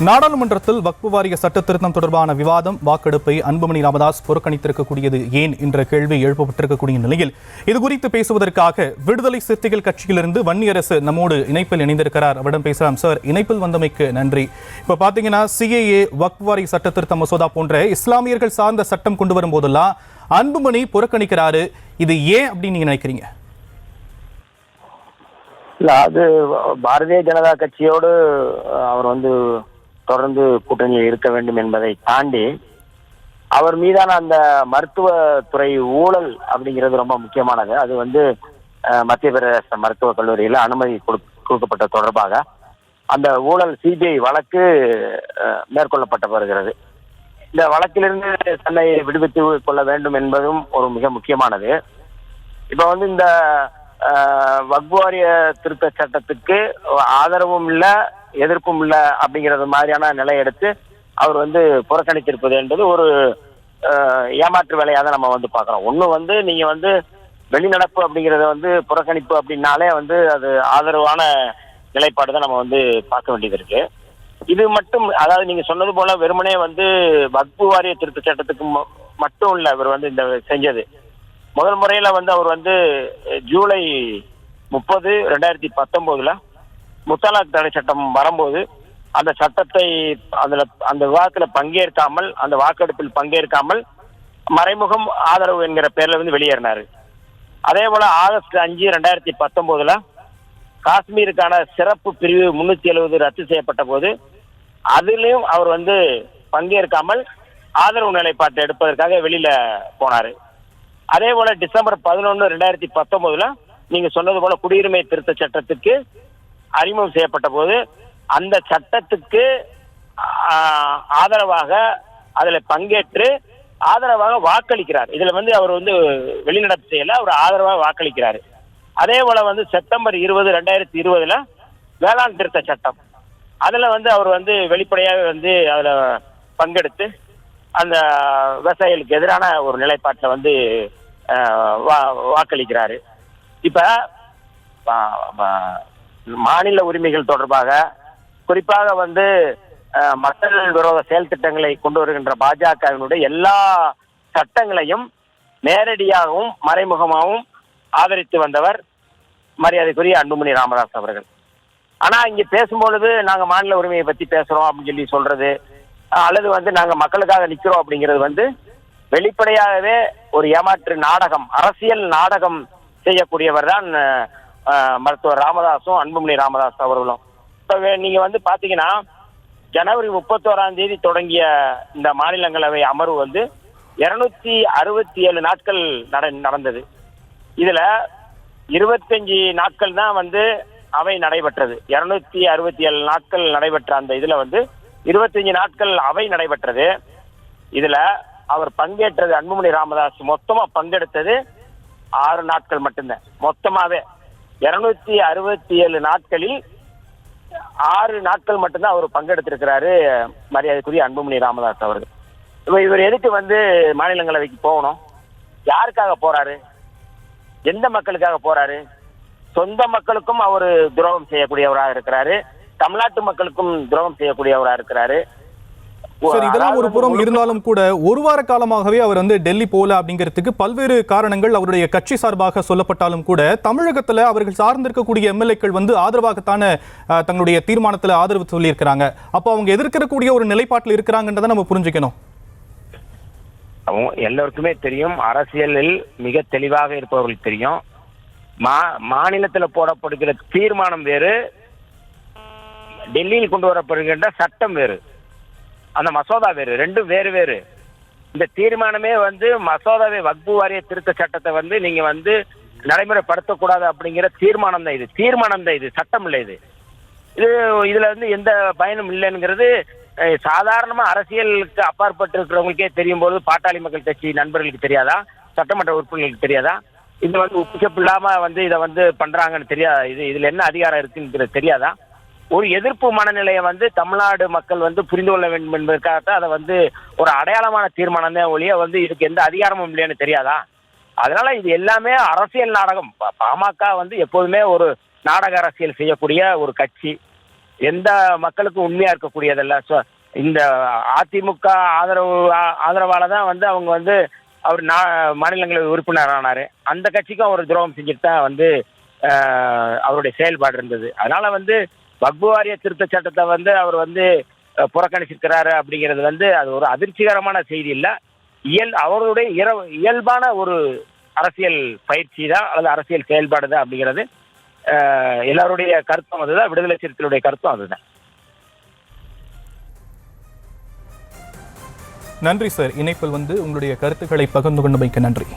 நாடாளுமன்றத்தில் வக்ஃபு வாரிய சட்ட திருத்தம் தொடர்பான விவாதம் வாக்கெடுப்பை அன்புமணி ராமதாஸ் புறக்கணித்திருக்கக்கூடியது ஏன் என்ற கேள்வி எழுப்பப்பட்டிருக்கக்கூடிய நிலையில் இதுகுறித்து பேசுவதற்காக விடுதலை சிறுத்தைகள் கட்சியிலிருந்து வன்னியரசு நம்மோடு இணைப்பில் இணைந்திருக்கிறார். அவரிடம் பேசலாம். சார், இணைப்பில் வந்தமைக்கு நன்றி. இப்போ பார்த்தீங்கன்னா சிஏஏ வக்ஃபு வாரிய சட்ட திருத்த மசோதா போன்ற இஸ்லாமியர்கள் சார்ந்த சட்டம் கொண்டு வரும் போதெல்லாம் அன்புமணி புறக்கணிக்கிறாரு. இது ஏன் அப்படின்னு நீங்க நினைக்கிறீங்க? இல்ல, அது பாரதிய ஜனதா கட்சியோடு அவர் தொடர்ந்து கூட்டணியில் இருக்க வேண்டும் என்பதை தாண்டி அவர் மீதான அந்த மருத்துவத்துறை ஊழல் அப்படிங்கிறது ரொம்ப முக்கியமானது. அது மத்திய பிரதேச மருத்துவக் கல்லூரியில் அனுமதி கொடுக்கப்பட்ட தொடர்பாக அந்த ஊழல் சிபிஐ வழக்கு மேற்கொள்ளப்பட்டு வருகிறது. இந்த வழக்கிலிருந்து தன்னை விடுவித்து கொள்ள வேண்டும் என்பதும் ஒரு மிக முக்கியமானது. இப்போ இந்த வக்ஃபு வாரிய திருத்த சட்டத்துக்கு ஆதரவும் இல்லை, எதிர்ப்பும் இல்லை அப்படிங்கிறது மாதிரியான நிலை எடுத்து அவர் புறக்கணித்திருப்பது என்பது ஒரு ஏமாற்று வேலையாக தான் நம்ம பார்க்குறோம். ஒன்று நீங்கள் வெளிநடப்பு அப்படிங்கிறத புறக்கணிப்பு அப்படின்னாலே அது ஆதரவான நிலைப்பாடு தான் நம்ம பார்க்க வேண்டியது இருக்கு. இது மட்டும், அதாவது நீங்கள் சொன்னது போல வெறுமனே வக்ஃபு வாரிய திருத்த சட்டத்துக்கு மட்டும் இல்லை இவர் இந்த செஞ்சது. முதல் முறையில் அவர் ஜூலை 30, 2019 முத்தலாக் தடை சட்டம் வரும்போது அந்த சட்டத்தை அந்த விவாதத்தில் பங்கேற்காமல், அந்த வாக்கெடுப்பில் பங்கேற்காமல் மறைமுகம் ஆதரவு என்கிற பேர்ல வெளியேறினார். அதே போல ஆகஸ்ட் 5, 2019 காஷ்மீருக்கான சிறப்பு பிரிவு 370 ரத்து செய்யப்பட்ட போது அதிலையும் அவர் பங்கேற்காமல் ஆதரவு நிலைப்பாட்டை எடுப்பதற்காக வெளியில போனார். அதே போல டிசம்பர் 11, 2019 நீங்க சொன்னது போல குடியுரிமை திருத்த சட்டத்துக்கு அறிமுகம் செய்யப்பட்ட போது அந்த சட்டத்துக்கு ஆதரவாக அதில் பங்கேற்று ஆதரவாக வாக்களிக்கிறார். இதுல அவர் வெளிநடப்பு செய்யல, அவர் ஆதரவாக வாக்களிக்கிறார். அதே போல செப்டம்பர் 20, 2020 வேளாண் திருத்த சட்டம் அதுல அவர் வெளிப்படையாக அதுல பங்கெடுத்து அந்த விவசாயிகளுக்கு எதிரான ஒரு நிலைப்பாட்டில் வாக்களிக்கிறாரு. இப்ப மாநில உரிமைகள் தொடர்பாக குறிப்பாக மக்கள் விரோத செயல் திட்டங்களை கொண்டு வருகின்ற பாஜகவினுடைய எல்லா சட்டங்களையும் நேரடியாகவும் மறைமுகமாகவும் ஆதரித்து வந்தவர் மரியாதைக்குரிய அன்புமணி ராமதாஸ் அவர்கள். ஆனா இங்க பேசும்பொழுது நாங்க மாநில உரிமையை பத்தி பேசுறோம் அப்படின்னு சொல்றது அல்லது நாங்க மக்களுக்காக நிக்கிறோம் அப்படிங்கிறது வெளிப்படையாகவே ஒரு ஏமாற்று நாடகம், அரசியல் நாடகம் செய்யக்கூடியவர் தான் மருத்துவர் ராமதாசும் அன்புமணி ராமதாஸ் அவர்களும். இப்போ நீங்க பாத்தீங்கன்னா ஜனவரி 31 தொடங்கிய இந்த மாநிலங்களவை அமர்வு 267 நாட்கள் நடந்தது. இதுல 25 நாட்கள் தான் அவை நடைபெற்றது. 267 நாட்கள் நடைபெற்ற அந்த இதுல 25 நாட்கள் அவை நடைபெற்றது. இதுல அவர் பங்கேற்றது, அன்புமணி ராமதாஸ் மொத்தமா பங்கெடுத்தது 6 நாட்கள் மட்டும்தான். மொத்தமாவே 267 நாட்களில் 6 நாட்கள் மட்டும்தான் அவர் பங்கெடுத்திருக்கிறாரு மரியாதைக்குரிய அன்புமணி ராமதாஸ் அவர்கள். இவர் எதுக்கு மாநிலங்களவைக்கு போகணும்? யாருக்காக போறாரு? எந்த மக்களுக்காக போறாரு? சொந்த மக்களுக்கும் அவர் துரோகம் செய்யக்கூடியவராக இருக்கிறாரு, தமிழ்நாட்டு மக்களுக்கும் துரோகம் செய்யக்கூடியவராக இருக்கிறாரு. சரி, இதெல்லாம் ஒரு புறம் இருந்தாலும் கூட ஒரு வார காலமாகவே அவர் டெல்லி போல அப்படிங்கிறதுக்கு பல்வேறு காரணங்கள் அவருடைய கட்சி சார்பாக சொல்லப்பட்டாலும் கூட தமிழகத்துல அவர்கள் சார்ந்திருக்கக்கூடிய எம்எல்ஏக்கள் ஆதரவாகத்தான தங்களுடைய தீர்மானத்துல ஆதரவு சொல்லியிருக்கிறாங்க. அப்போ அவங்க எதிர்க்கக்கூடிய ஒரு நிலைப்பாட்டில் இருக்கிறாங்கன்றதை நம்ம புரிஞ்சுக்கணும். எல்லோருக்குமே தெரியும், அரசியலில் மிக தெளிவாக இருப்பவர்களுக்கு தெரியும், மாநிலத்துல போடப்படுகிற தீர்மானம் வேறு, டெல்லியில் கொண்டு வரப்படுகின்ற சட்டம் வேறு, அந்த மசோதா வேறு, ரெண்டும் வேறு வேறு. இந்த தீர்மானமே மசோதாவை வக்ஃபு வாரிய திருத்த சட்டத்தை நீங்க நடைமுறைப்படுத்தக்கூடாது அப்படிங்கிற தீர்மானம் தான் இது. தீர்மானம் தான் இது, சட்டம் இல்லை இது. இதுல எந்த பயனும் இல்லைங்கிறது சாதாரணமா அரசியலுக்கு அப்பாற்பட்டு இருக்கிறவங்களுக்கே தெரியும் போது பாட்டாளி மக்கள் கட்சி நண்பர்களுக்கு தெரியாதா? சட்டமன்ற உறுப்பினர்களுக்கு தெரியாதா? இது உப்புச்சப்பு இல்லாம இதை பண்றாங்கன்னு தெரியாதா? இதுல என்ன அதிகாரம் இருக்குங்கிறது தெரியாதா? ஒரு எதிர்ப்பு மனநிலையை தமிழ்நாடு மக்கள் புரிந்து கொள்ள வேண்டும் என்பதற்காகத்தான் அதை ஒரு அடையாளமான தீர்மானம் தான் ஒழிய இதுக்கு எந்த அதிகாரமும் இல்லைன்னு தெரியாதா? அதனால இது எல்லாமே அரசியல் நாடகம். பாமக எப்போதுமே ஒரு நாடக அரசியல் செய்யக்கூடிய ஒரு கட்சி. எந்த மக்களுக்கும் உண்மையா இருக்கக்கூடியதல்ல. இந்த அதிமுக ஆதரவால தான் வந்து அவங்க வந்து அவர் மாநிலங்களவை உறுப்பினர் ஆனாரு. அந்த கட்சிக்கும் அவர் துரோகம் செஞ்சுட்டு தான் வந்து அவருடைய செயல்பாடு இருந்தது. அதனால வந்து வக்பு வாரிய திருத்த சட்டத்தை வந்து அவர் வந்து புறக்கணிச்சிருக்கிறாரு அப்படிங்கிறது வந்து அது ஒரு அதிர்ச்சிகரமான செய்தி இல்லை. அவருடைய இயல்பான ஒரு அரசியல் பயிற்சி தான் அல்லது அரசியல் செயல்பாடு தான் அப்படிங்கிறது எல்லாருடைய கருத்தும் அதுதான். விடுதலை சிறுத்தைகளுடைய கருத்தும் அதுதான். நன்றி சார். இணைப்பில் வந்து உங்களுடைய கருத்துக்களை பகிர்ந்து கொண்டமைக்கு நன்றி.